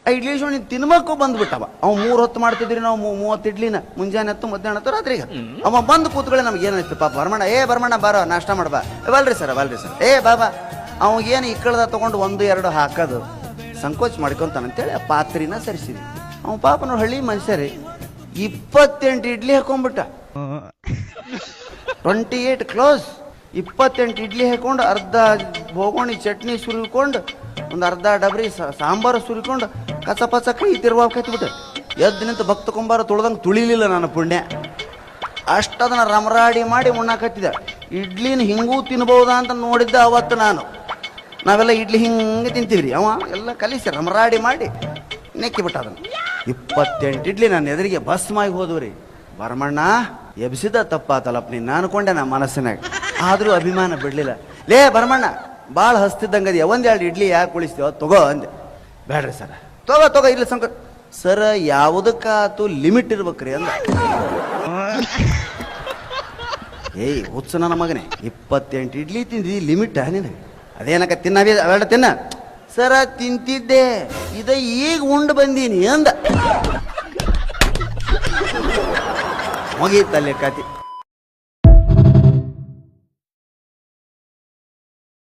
ಆ ಇಡ್ಲಿ ಶೋಣಿ ತಿನ್ಬೇಕು ಬಂದ್ಬಿಟ್ಟವ. ಅವ 3 ಹೊತ್ತು ಮಾಡ್ತಿದ್ರಿ ನಾವು 30 ಇಡ್ಲಿನ, ಮುಂಜಾನೆ ಹೊತ್ತು ಮಧ್ಯಾಹ್ನ ಹೊತ್ತು ರಾತ್ರಿಗೆ. ಅವ ಬಂದು ಕೂತ್ಕೊಳ್ಳಿ ನಮ್ಗೆ ಏನಾಯ್ತು ಪಾಪ ಭರಮಣ್ಣ, ಭರಮಣ್ಣ ಬಾರೋ ನಾಷ್ಟ ಮಾಡ್ಬಾ, ಬಲ್ರಿ ಸರ್ ಬಾಬಾ. ಅವಾಗೇನು ಇಕ್ಕಳ್ದ ತಗೊಂಡು 1-2 ಹಾಕೋದು ಸಂಕೋಚ ಮಾಡ್ಕೊಂತಾನಂತೇಳಿ ಆ ಪಾತ್ರಿನ ಸರಿಸಿದ್ವಿ. ಅವ ಪಾಪ ನಾವು ಹಳ್ಳಿ ಮನುಷ್ಯರಿ 28 ಇಡ್ಲಿ ಹಾಕೊಂಡ್ಬಿಟ್ಟ. 28 ಕ್ಲೋಸ್. 28 ಇಡ್ಲಿ ಹಾಕೊಂಡು, ಅರ್ಧ ಬೋಗೋಣಿ ಚಟ್ನಿ ಸುರಿಕೊಂಡು, ಒಂದು ಅರ್ಧ ಡಬ್ರಿ ಸಾಂಬಾರು ಸುರಿಕೊಂಡು ಕಸ ಪಸ ಕೈ ತಿರುವಾಕೈತ್ಬಿಟ್ಟು ಎದ್ದು ನಿಂತು ಭಕ್ತ ಕುಂಬಾರ ತುಳ್ದಂಗೆ ತುಳಿಲಿಲ್ಲ ನಾನು ಪುಣ್ಯ. ಅಷ್ಟದನ್ನ ರಮರಾಡಿ ಮಾಡಿ ಉಣ್ಣಾಕತ್ತಿದ್ದೆ. ಇಡ್ಲಿನ ಹಿಂಗೂ ತಿನ್ಬೋದಾ ಅಂತ ನೋಡಿದ್ದೆ ಅವತ್ತು ನಾನು. ನಾವೆಲ್ಲ ಇಡ್ಲಿ ಹಿಂಗೆ ತಿಂತೀವ್ರಿ, ಅವ ಎಲ್ಲ ಕಲಿಸಿ ರಮರಾಡಿ ಮಾಡಿ ನೆಕ್ಕಿಬಿಟ್ಟ ಅದನ್ನು. 28 ಇಡ್ಲಿ ನನ್ನ ಎದುರಿಗೆ ಭಸ್ಮಾಗಿ ಹೋದ್ರಿ. ಭರಮಣ್ಣ ಎಬ್ಸಿದ ತಪ್ಪಾತಲ್ಲಪ್ಪ ನೀನು ಅನ್ಕೊಂಡೆ ನಾ ಮನಸ್ಸಿನಾಗ. ಆದರೂ ಅಭಿಮಾನ ಬಿಡಲಿಲ್ಲ. ಲೇ ಭರಮಣ್ಣ ಭಾಳ ಹಸ್ತಿದ್ದಂಗದ, 1-2 ಇಡ್ಲಿ ಯಾಕೆ ಉಳಿಸ್ತೀವ ತಗೋ ಅಂದೆ. ಬೇಡ್ರಿ ಸರ, ತಗೋ ಇಲ್ಲ ಸಂಕ ಸರ, ಯಾವುದಕ್ಕಾತು ಲಿಮಿಟ್ ಇರ್ಬೇಕ್ರಿ ಅಂದ. ಹುಚ್ಚ ನನ್ನ ಮಗನೇ, 28 ಇಡ್ಲಿ ತಿಂದಿ ಲಿಮಿಟ್ ನಿನಗೆ? ಅದೇನಕ ಅವೆರಡು ತಿನ್ನ ಸರ. ತಿಂತಿದ್ದೆ, ಇದ ಈಗ ಉಂಡು ಬಂದೀನಿ ಅಂದ. ಮುಗೀತಲ್ಲಿ ಕತಿ.